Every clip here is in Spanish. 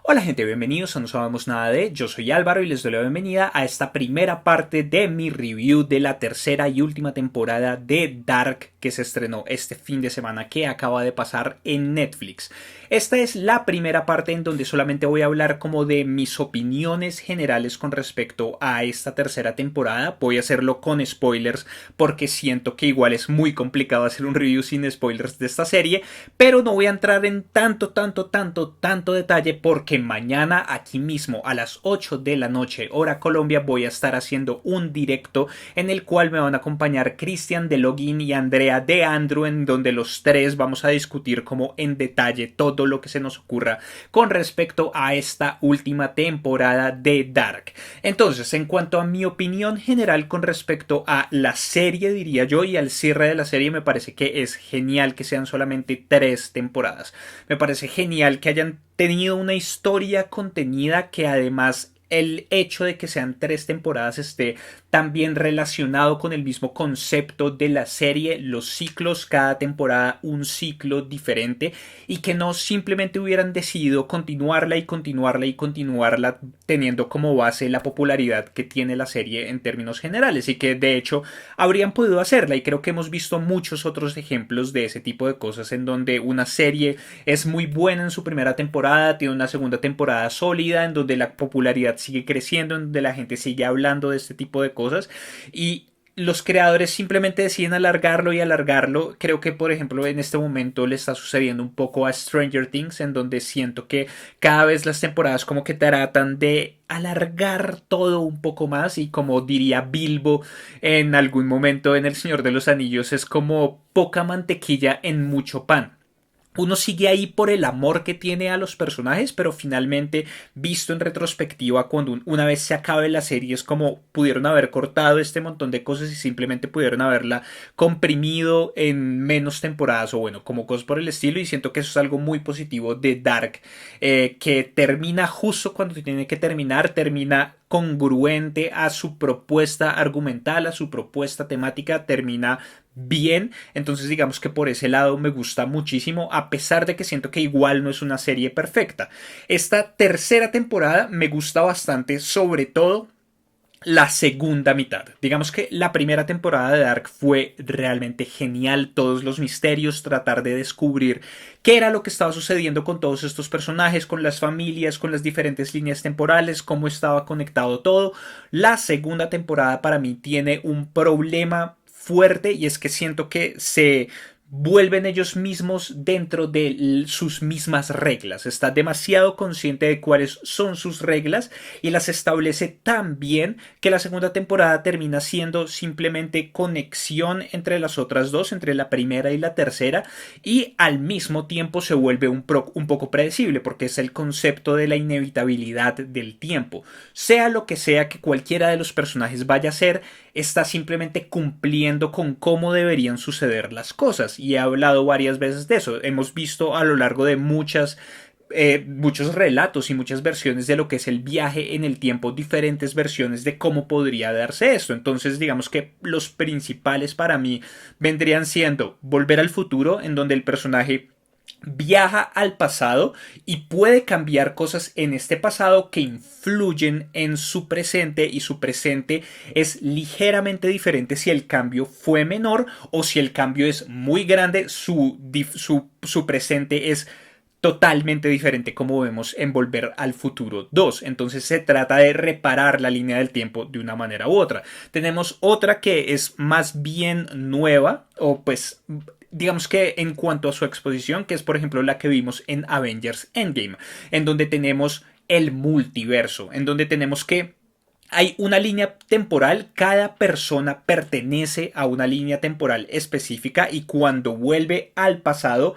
Hola gente, bienvenidos a No Sabemos Nada de. Yo soy Álvaro y les doy la bienvenida a esta primera parte de mi review de la tercera y última temporada de Dark que se estrenó este fin de semana que acaba de pasar en Netflix. Esta es la primera parte en donde solamente voy a hablar como de mis opiniones generales con respecto a esta tercera temporada. Voy a hacerlo con spoilers porque siento que igual es muy complicado hacer un review sin spoilers de esta serie, pero no voy a entrar en tanto detalle porque mañana aquí mismo a las 8 de la noche hora Colombia voy a estar haciendo un directo en el cual me van a acompañar Cristian de Login y Andrea de Andrew, en donde los tres vamos a discutir como en detalle todo lo que se nos ocurra con respecto a esta última temporada de Dark. Entonces, en cuanto a mi opinión general con respecto a la serie, diría yo, y al cierre de la serie, me parece que es genial que sean solamente 3 temporadas. Me parece genial que hayan tenido una historia contenida que además el hecho de que sean 3 temporadas esté también relacionado con el mismo concepto de la serie, los ciclos, cada temporada un ciclo diferente, y que no simplemente hubieran decidido continuarla teniendo como base la popularidad que tiene la serie en términos generales, y que de hecho habrían podido hacerla. Y creo que hemos visto muchos otros ejemplos de ese tipo de cosas en donde una serie es muy buena en su primera temporada, tiene una segunda temporada sólida, en donde la popularidad sigue creciendo, en donde la gente sigue hablando de este tipo de cosas, y los creadores simplemente deciden alargarlo y alargarlo. Creo que, por ejemplo, en este momento le está sucediendo un poco a Stranger Things, en donde siento que cada vez las temporadas como que tratan de alargar todo un poco más, y como diría Bilbo en algún momento en El Señor de los Anillos, es como poca mantequilla en mucho pan. Uno sigue ahí por el amor que tiene a los personajes, pero finalmente, visto en retrospectiva, cuando una vez se acabe la serie, es como pudieron haber cortado este montón de cosas y simplemente pudieron haberla comprimido en menos temporadas, o bueno, como cosas por el estilo. Y siento que eso es algo muy positivo de Dark, que termina justo cuando tiene que terminar, termina congruente a su propuesta argumental, a su propuesta temática, termina bien. Entonces digamos que por ese lado me gusta muchísimo, a pesar de que siento que igual no es una serie perfecta. Esta tercera temporada me gusta bastante, sobre todo la segunda mitad. Digamos que la primera temporada de Dark fue realmente genial, todos los misterios, tratar de descubrir qué era lo que estaba sucediendo con todos estos personajes, con las familias, con las diferentes líneas temporales, cómo estaba conectado todo. La segunda temporada para mí tiene un problema fuerte, y es que siento que se vuelven ellos mismos dentro de sus mismas reglas. Está demasiado consciente de cuáles son sus reglas y las establece tan bien que la segunda temporada termina siendo simplemente conexión entre las otras dos, entre la primera y la tercera, y al mismo tiempo se vuelve un poco predecible, porque es el concepto de la inevitabilidad del tiempo. Sea lo que sea que cualquiera de los personajes vaya a ser, está simplemente cumpliendo con cómo deberían suceder las cosas, y he hablado varias veces de eso. Hemos visto a lo largo de muchos relatos y muchas versiones de lo que es el viaje en el tiempo, diferentes versiones de cómo podría darse esto. Entonces digamos que los principales para mí vendrían siendo Volver al Futuro, en donde el personaje viaja al pasado y puede cambiar cosas en este pasado que influyen en su presente, y su presente es ligeramente diferente si el cambio fue menor, o si el cambio es muy grande, su presente es totalmente diferente, como vemos en Volver al Futuro 2. Entonces se trata de reparar la línea del tiempo de una manera u otra. Tenemos otra que es más bien nueva, o pues digamos que en cuanto a su exposición, que es por ejemplo la que vimos en Avengers Endgame, en donde tenemos el multiverso, en donde tenemos que hay una línea temporal, cada persona pertenece a una línea temporal específica, y cuando vuelve al pasado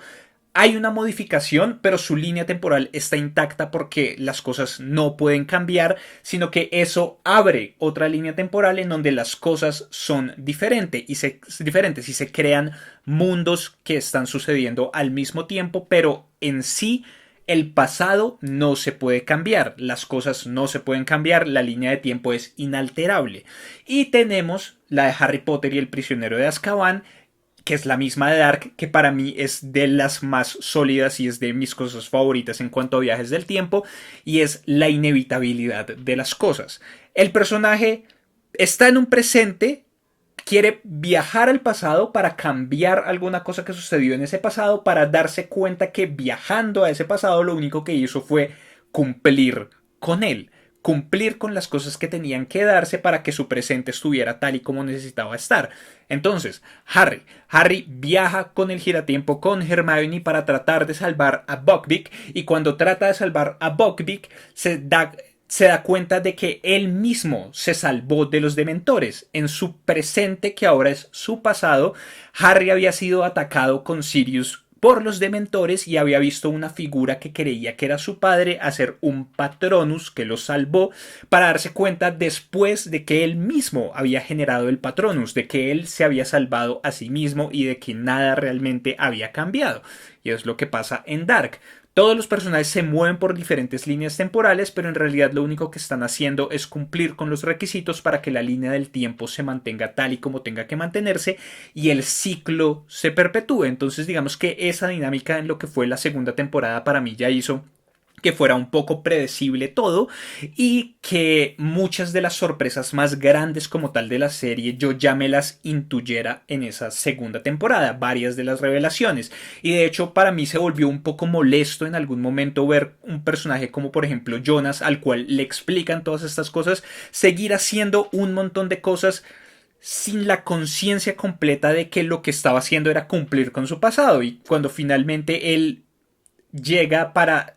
hay una modificación, pero su línea temporal está intacta porque las cosas no pueden cambiar, sino que eso abre otra línea temporal en donde las cosas son diferentes y se crean mundos que están sucediendo al mismo tiempo, pero en sí el pasado no se puede cambiar, las cosas no se pueden cambiar, la línea de tiempo es inalterable. Y tenemos la de Harry Potter y el prisionero de Azkaban, que es la misma de Dark, que para mí es de las más sólidas y es de mis cosas favoritas en cuanto a viajes del tiempo, y es la inevitabilidad de las cosas. El personaje está en un presente, quiere viajar al pasado para cambiar alguna cosa que sucedió en ese pasado, para darse cuenta que viajando a ese pasado lo único que hizo fue cumplir con él, cumplir con las cosas que tenían que darse para que su presente estuviera tal y como necesitaba estar. Entonces, Harry viaja con el giratiempo con Hermione para tratar de salvar a Buckbeak, y cuando trata de salvar a Buckbeak se da cuenta de que él mismo se salvó de los dementores. En su presente, que ahora es su pasado, Harry había sido atacado con Sirius por los dementores y había visto una figura que creía que era su padre hacer un Patronus que lo salvó, para darse cuenta después de que él mismo había generado el Patronus, de que él se había salvado a sí mismo y de que nada realmente había cambiado. Y es lo que pasa en Dark. Todos los personajes se mueven por diferentes líneas temporales, pero en realidad lo único que están haciendo es cumplir con los requisitos para que la línea del tiempo se mantenga tal y como tenga que mantenerse y el ciclo se perpetúe. Entonces digamos que esa dinámica en lo que fue la segunda temporada para mí ya hizo que fuera un poco predecible todo, y que muchas de las sorpresas más grandes como tal de la serie yo ya me las intuyera en esa segunda temporada, varias de las revelaciones. Y de hecho para mí se volvió un poco molesto en algún momento ver un personaje como por ejemplo Jonas, al cual le explican todas estas cosas, seguir haciendo un montón de cosas sin la conciencia completa de que lo que estaba haciendo era cumplir con su pasado. Y cuando finalmente él llega para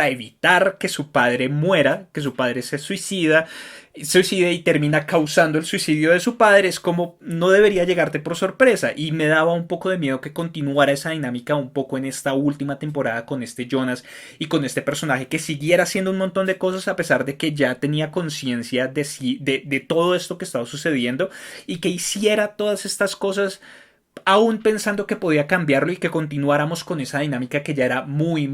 evitar que su padre muera, que su padre se suicide y termina causando el suicidio de su padre, es como no debería llegarte por sorpresa. Y me daba un poco de miedo que continuara esa dinámica un poco en esta última temporada con este Jonas y con este personaje, que siguiera haciendo un montón de cosas a pesar de que ya tenía conciencia de todo esto que estaba sucediendo, y que hiciera todas estas cosas aún pensando que podía cambiarlo, y que continuáramos con esa dinámica que ya era muy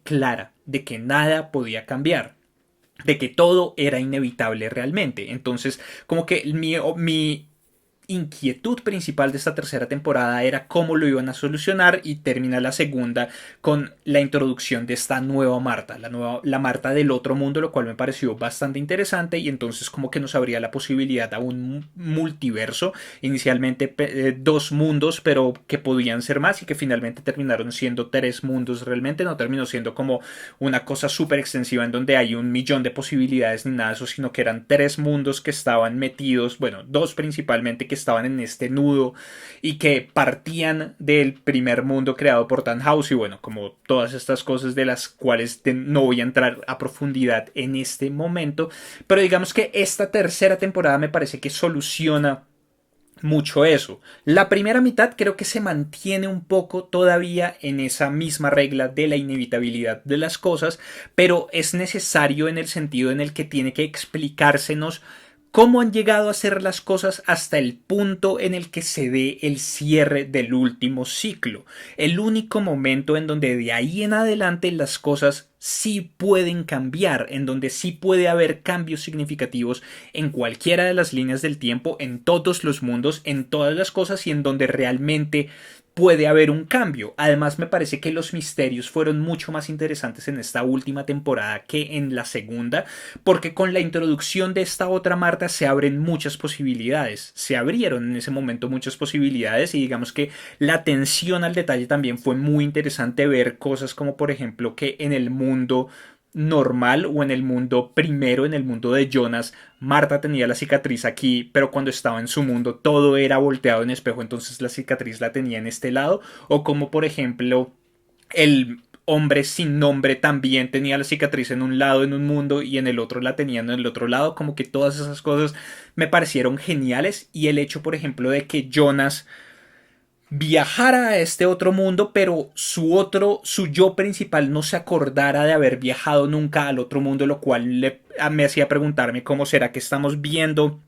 clara, de que nada podía cambiar, de que todo era inevitable realmente. Entonces, como que mi inquietud principal de esta tercera temporada era cómo lo iban a solucionar, y termina la segunda con la introducción de esta nueva Marta, la Marta del otro mundo, lo cual me pareció bastante interesante, y entonces como que nos abría la posibilidad a un multiverso, inicialmente dos mundos, pero que podían ser más y que finalmente terminaron siendo tres mundos. Realmente no terminó siendo como una cosa súper extensiva en donde hay un millón de posibilidades ni nada de eso, sino que eran tres mundos que estaban metidos, bueno, dos principalmente, que estaban en este nudo y que partían del primer mundo creado por Tannhaus, y bueno, como todas estas cosas de las cuales no voy a entrar a profundidad en este momento, pero digamos que esta tercera temporada me parece que soluciona mucho eso. La primera mitad creo que se mantiene un poco todavía en esa misma regla de la inevitabilidad de las cosas, pero es necesario en el sentido en el que tiene que explicársenos cómo han llegado a ser las cosas hasta el punto en el que se dé el cierre del último ciclo. El único momento en donde de ahí en adelante las cosas sí pueden cambiar, en donde sí puede haber cambios significativos en cualquiera de las líneas del tiempo, en todos los mundos, en todas las cosas, y en donde realmente puede haber un cambio. Además me parece que los misterios fueron mucho más interesantes en esta última temporada que en la segunda, porque con la introducción de esta otra Marta se abren muchas posibilidades, se abrieron en ese momento muchas posibilidades, y digamos que la atención al detalle también fue muy interesante, ver cosas como por ejemplo que en el mundo normal, o en el mundo primero, en el mundo de Jonas, Marta tenía la cicatriz aquí, pero cuando estaba en su mundo todo era volteado en espejo, entonces la cicatriz la tenía en este lado. O como por ejemplo el hombre sin nombre también tenía la cicatriz en un lado en un mundo y en el otro la tenía en el otro lado. Como que todas esas cosas me parecieron geniales, y el hecho por ejemplo de que Jonas viajara a este otro mundo, pero su yo principal no se acordara de haber viajado nunca al otro mundo, lo cual me hacía preguntarme cómo será que estamos viendo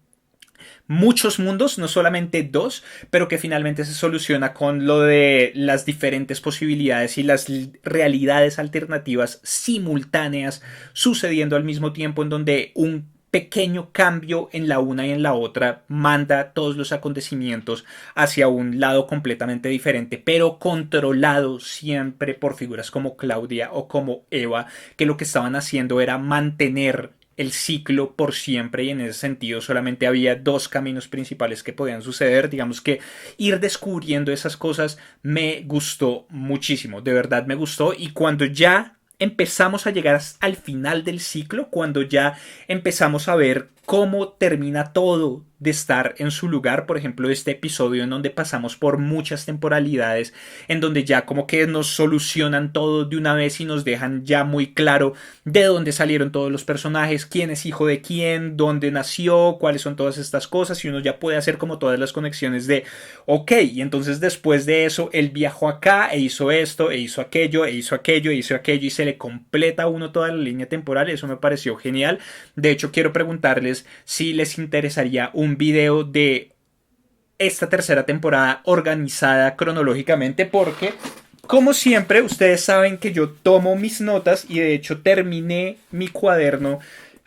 muchos mundos, no solamente dos, pero que finalmente se soluciona con lo de las diferentes posibilidades y las realidades alternativas simultáneas sucediendo al mismo tiempo, en donde un pequeño cambio en la una y en la otra manda todos los acontecimientos hacia un lado completamente diferente, pero controlado siempre por figuras como Claudia o como Eva, que lo que estaban haciendo era mantener el ciclo por siempre, y en ese sentido solamente había dos caminos principales que podían suceder. Digamos que ir descubriendo esas cosas me gustó muchísimo, de verdad me gustó. Y cuando ya empezamos a llegar al final del ciclo, cuando ya empezamos a ver cómo termina todo de estar en su lugar, por ejemplo este episodio en donde pasamos por muchas temporalidades, en donde ya como que nos solucionan todo de una vez y nos dejan ya muy claro de dónde salieron todos los personajes, quién es hijo de quién, dónde nació, cuáles son todas estas cosas, y uno ya puede hacer como todas las conexiones de ok, y entonces después de eso él viajó acá e hizo esto, e hizo aquello, e hizo aquello, e hizo aquello, y se le completa a uno toda la línea temporal. Eso me pareció genial. De hecho, quiero preguntarles si les interesaría un video de esta tercera temporada organizada cronológicamente, porque como siempre ustedes saben que yo tomo mis notas, y de hecho terminé mi cuaderno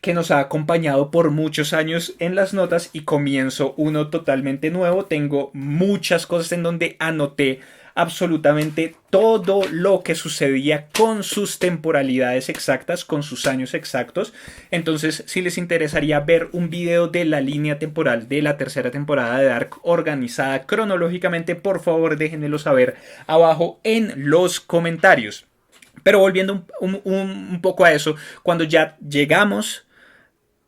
que nos ha acompañado por muchos años en las notas, y comienzo uno totalmente nuevo. Tengo muchas cosas en donde anoté absolutamente todo lo que sucedía con sus temporalidades exactas, con sus años exactos. Entonces, si les interesaría ver un video de la línea temporal de la tercera temporada de Dark organizada cronológicamente, por favor déjenmelo saber abajo en los comentarios. Pero volviendo un poco a eso, cuando ya llegamos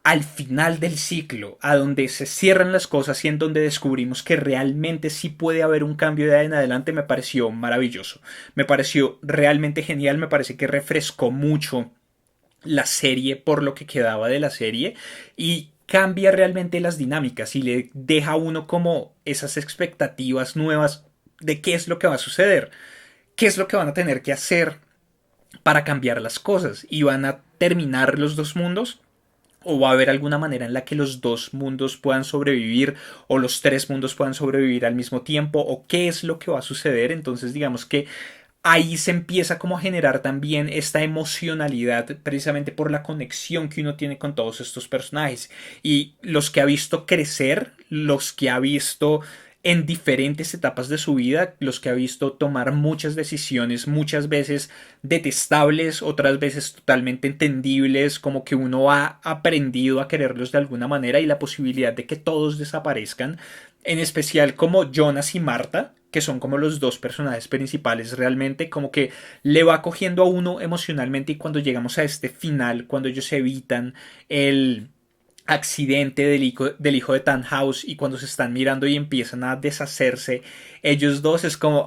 al final del ciclo, a donde se cierran las cosas y en donde descubrimos que realmente sí puede haber un cambio de ahí en adelante, me pareció maravilloso. Me pareció realmente genial, me parece que refrescó mucho la serie por lo que quedaba de la serie, y cambia realmente las dinámicas y le deja a uno como esas expectativas nuevas de qué es lo que va a suceder, qué es lo que van a tener que hacer para cambiar las cosas, y van a terminar los dos mundos, o va a haber alguna manera en la que los dos mundos puedan sobrevivir, o los tres mundos puedan sobrevivir al mismo tiempo, o qué es lo que va a suceder. Entonces digamos que ahí se empieza como a generar también esta emocionalidad, precisamente por la conexión que uno tiene con todos estos personajes, y los que ha visto crecer, los que ha visto en diferentes etapas de su vida, los que ha visto tomar muchas decisiones, muchas veces detestables, otras veces totalmente entendibles, como que uno ha aprendido a quererlos de alguna manera, y la posibilidad de que todos desaparezcan, en especial como Jonas y Marta, que son como los dos personajes principales, realmente como que le va cogiendo a uno emocionalmente. Y cuando llegamos a este final, cuando ellos evitan el accidente del hijo de Tannhaus, y cuando se están mirando y empiezan a deshacerse ellos dos, es como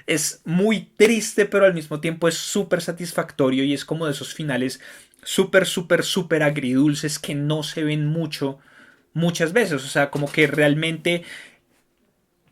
es muy triste, pero al mismo tiempo es súper satisfactorio, y es como de esos finales súper súper súper agridulces que no se ven muchas veces. O sea, como que realmente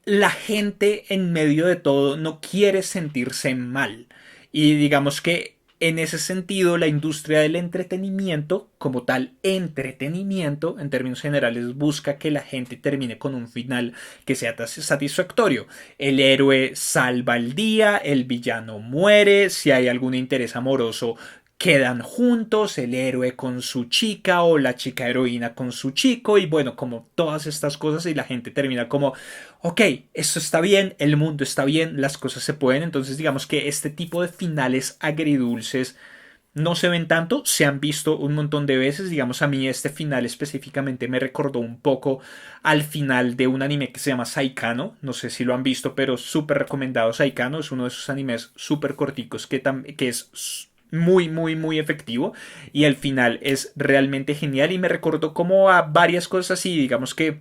la gente en medio de todo no quiere sentirse mal. Y digamos que en ese sentido la industria del entretenimiento, como tal entretenimiento en términos generales, busca que la gente termine con un final que sea satisfactorio. El héroe salva el día, el villano muere, si hay algún interés amoroso quedan juntos, el héroe con su chica o la chica heroína con su chico, y bueno, como todas estas cosas, y la gente termina como ok, esto está bien, el mundo está bien, las cosas se pueden. Entonces digamos que este tipo de finales agridulces no se ven tanto, se han visto un montón de veces. Digamos, a mí este final específicamente me recordó un poco al final de un anime que se llama Saikano, no sé si lo han visto, pero súper recomendado. Saikano es uno de esos animes súper corticos que es muy muy muy efectivo, y el final es realmente genial, y me recordó como a varias cosas así. Digamos que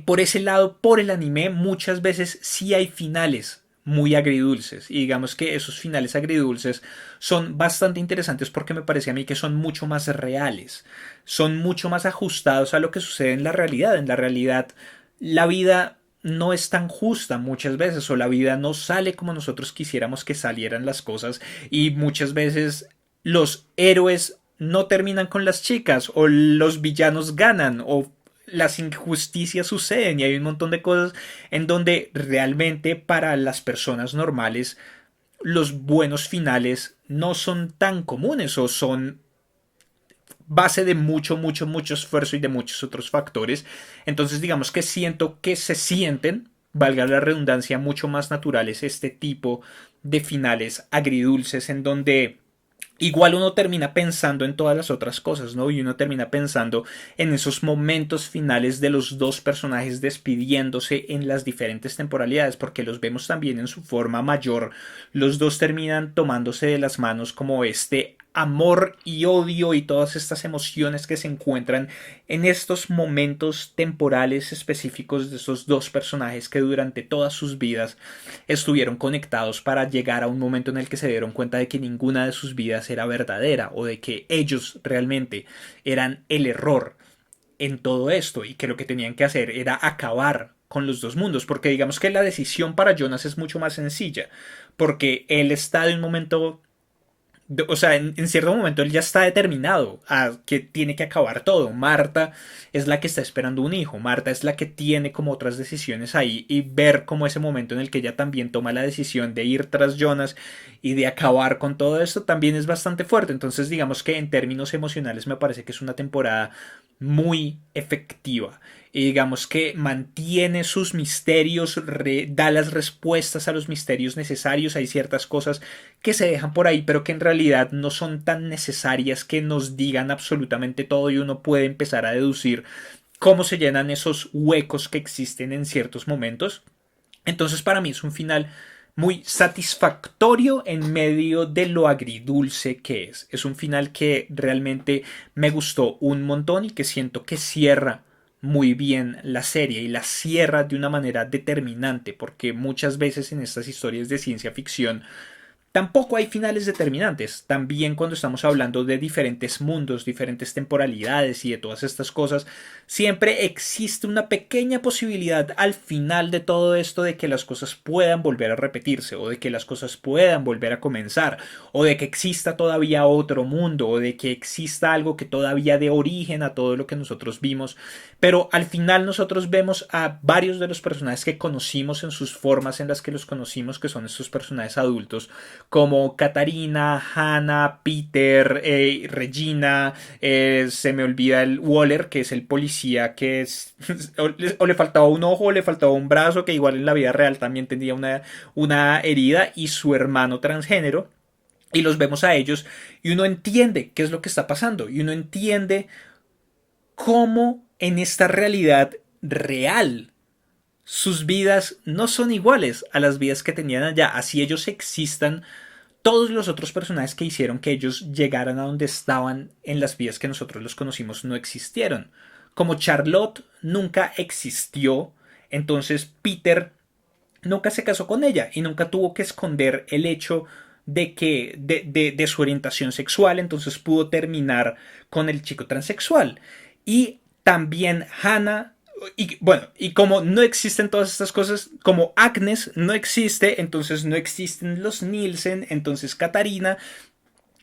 por ese lado, por el anime, muchas veces sí hay finales muy agridulces, y digamos que esos finales agridulces son bastante interesantes porque me parece a mí que son mucho más reales, son mucho más ajustados a lo que sucede en la realidad. En la realidad la vida no es tan justa muchas veces, o la vida no sale como nosotros quisiéramos que salieran las cosas, y muchas veces los héroes no terminan con las chicas, o los villanos ganan, o las injusticias suceden, y hay un montón de cosas en donde realmente para las personas normales los buenos finales no son tan comunes, o son base de mucho, mucho, mucho esfuerzo y de muchos otros factores. Entonces digamos que siento que se sienten, valga la redundancia, mucho más naturales este tipo de finales agridulces en donde igual uno termina pensando en todas las otras cosas, ¿no? Y uno termina pensando en esos momentos finales de los dos personajes despidiéndose en las diferentes temporalidades, porque los vemos también en su forma mayor. Los dos terminan tomándose de las manos como este amor y odio y todas estas emociones que se encuentran en estos momentos temporales específicos de esos dos personajes que durante todas sus vidas estuvieron conectados para llegar a un momento en el que se dieron cuenta de que ninguna de sus vidas era verdadera o de que ellos realmente eran el error en todo esto y que lo que tenían que hacer era acabar con los dos mundos, porque digamos que la decisión para Jonas es mucho más sencilla, porque él está de un momento, o sea, en cierto momento él ya está determinado a que tiene que acabar todo. Marta es la que está esperando un hijo. Marta es la que tiene como otras decisiones ahí y ver como ese momento en el que ella también toma la decisión de ir tras Jonas y de acabar con todo esto también es bastante fuerte. Entonces digamos que en términos emocionales me parece que es una temporada muy efectiva y digamos que mantiene sus misterios, da las respuestas a los misterios necesarios. Hay ciertas cosas que se dejan por ahí, pero que en realidad no son tan necesarias que nos digan absolutamente todo y uno puede empezar a deducir cómo se llenan esos huecos que existen en ciertos momentos. Entonces para mí es un final muy satisfactorio en medio de lo agridulce que es. Es un final que realmente me gustó un montón y que siento que cierra muy bien la serie y la cierra de una manera determinante porque muchas veces en estas historias de ciencia ficción tampoco hay finales determinantes. También cuando estamos hablando de diferentes mundos, diferentes temporalidades y de todas estas cosas, siempre existe una pequeña posibilidad al final de todo esto de que las cosas puedan volver a repetirse o de que las cosas puedan volver a comenzar o de que exista todavía otro mundo o de que exista algo que todavía dé origen a todo lo que nosotros vimos. Pero al final nosotros vemos a varios de los personajes que conocimos en sus formas en las que los conocimos, que son estos personajes adultos, como Katarina, Hannah, Peter, Regina, se me olvida el Waller, que es el policía que es, o le faltaba un ojo o le faltaba un brazo, que igual en la vida real también tenía una herida, y su hermano transgénero. Y los vemos a ellos y uno entiende qué es lo que está pasando y uno entiende cómo en esta realidad real sus vidas no son iguales a las vidas que tenían allá. Así ellos existan, todos los otros personajes que hicieron que ellos llegaran a donde estaban en las vidas que nosotros los conocimos no existieron. Como Charlotte nunca existió, entonces Peter nunca se casó con ella y nunca tuvo que esconder el hecho de su orientación sexual, entonces pudo terminar con el chico transexual. Y también Hannah, y bueno, y como no existen todas estas cosas, como Agnes no existe, entonces no existen los Nielsen, entonces Katarina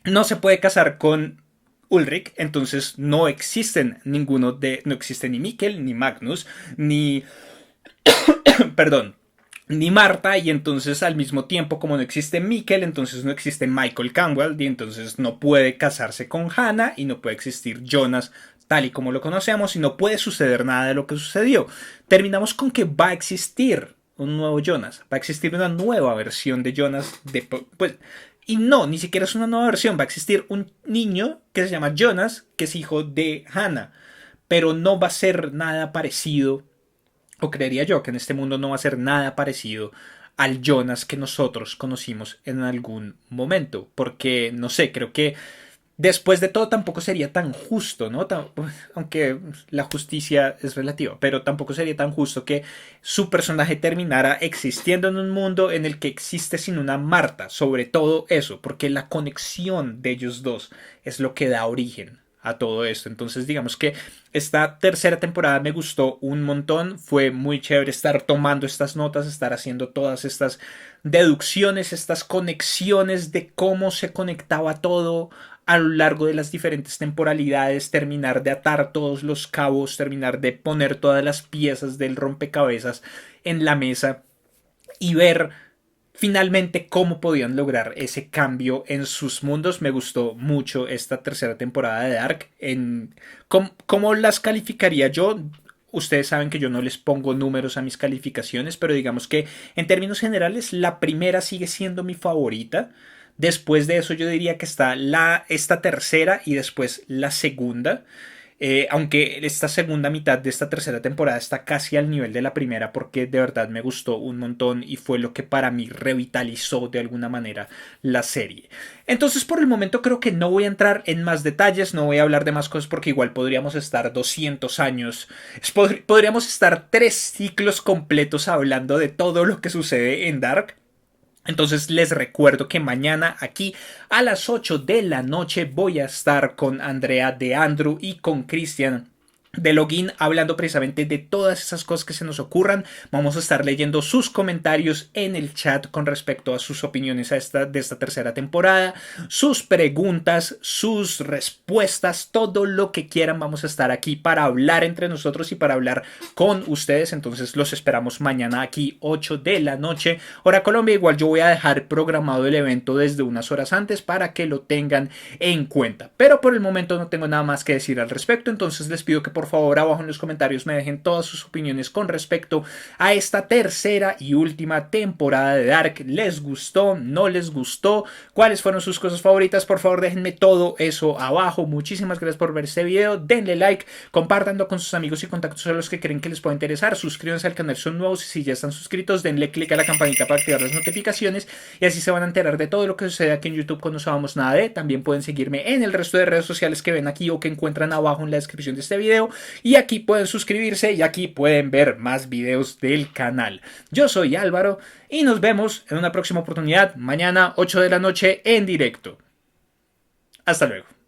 no se puede casar con Ulrich, entonces no existen no existe ni Mikkel, ni Magnus, ni, perdón, ni Marta, y entonces al mismo tiempo como no existe Mikkel, entonces no existe Michael Campbell y entonces no puede casarse con Hannah y no puede existir Jonas tal y como lo conocemos y no puede suceder nada de lo que sucedió. Terminamos con que va a existir un nuevo Jonas, va a existir una nueva versión de Jonas pues, y no, ni siquiera es una nueva versión, va a existir un niño que se llama Jonas, que es hijo de Hannah, pero no va a ser nada parecido, o creería yo que en este mundo no va a ser nada parecido al Jonas que nosotros conocimos en algún momento. Porque, no sé, creo que después de todo tampoco sería tan justo, ¿no? Aunque la justicia es relativa, pero tampoco sería tan justo que su personaje terminara existiendo en un mundo en el que existe sin una Marta, sobre todo eso, porque la conexión de ellos dos es lo que da origen a todo esto. Entonces digamos que esta tercera temporada me gustó un montón, fue muy chévere estar tomando estas notas, estar haciendo todas estas deducciones, estas conexiones de cómo se conectaba todo a lo largo de las diferentes temporalidades, terminar de atar todos los cabos, terminar de poner todas las piezas del rompecabezas en la mesa y ver finalmente cómo podían lograr ese cambio en sus mundos. Me gustó mucho esta tercera temporada de Dark. ¿Cómo las calificaría yo? Ustedes saben que yo no les pongo números a mis calificaciones, pero digamos que en términos generales la primera sigue siendo mi favorita. Después de eso yo diría que está esta tercera y después la segunda. Aunque esta segunda mitad de esta tercera temporada está casi al nivel de la primera porque de verdad me gustó un montón y fue lo que para mí revitalizó de alguna manera la serie. Entonces por el momento creo que no voy a entrar en más detalles, no voy a hablar de más cosas porque igual podríamos estar 200 años, podríamos estar 3 ciclos completos hablando de todo lo que sucede en Dark. Entonces les recuerdo que mañana aquí a las 8 de la noche voy a estar con Andrea de Andrew y con Cristian de Login hablando precisamente de todas esas cosas que se nos ocurran. Vamos a estar leyendo sus comentarios en el chat con respecto a sus opiniones de esta tercera temporada, sus preguntas, sus respuestas, todo lo que quieran. Vamos a estar aquí para hablar entre nosotros y para hablar con ustedes. Entonces los esperamos mañana aquí 8 de la noche hora Colombia. Igual yo voy a dejar programado el evento desde unas horas antes para que lo tengan en cuenta, pero por el momento no tengo nada más que decir al respecto. Entonces les pido que por favor abajo en los comentarios me dejen todas sus opiniones con respecto a esta tercera y última temporada de Dark. ¿Les gustó? ¿No les gustó? ¿Cuáles fueron sus cosas favoritas? Por favor déjenme todo eso abajo. Muchísimas gracias por ver este video. Denle like, compártanlo con sus amigos y contactos a los que creen que les pueda interesar. Suscríbanse al canal si son nuevos y si ya están suscritos denle click a la campanita para activar las notificaciones y así se van a enterar de todo lo que sucede aquí en YouTube cuando sabamos nada de. También pueden seguirme en el resto de redes sociales que ven aquí o que encuentran abajo en la descripción de este video. Y aquí pueden suscribirse y aquí pueden ver más videos del canal. Yo soy Álvaro y nos vemos en una próxima oportunidad mañana 8 de la noche en directo. Hasta luego.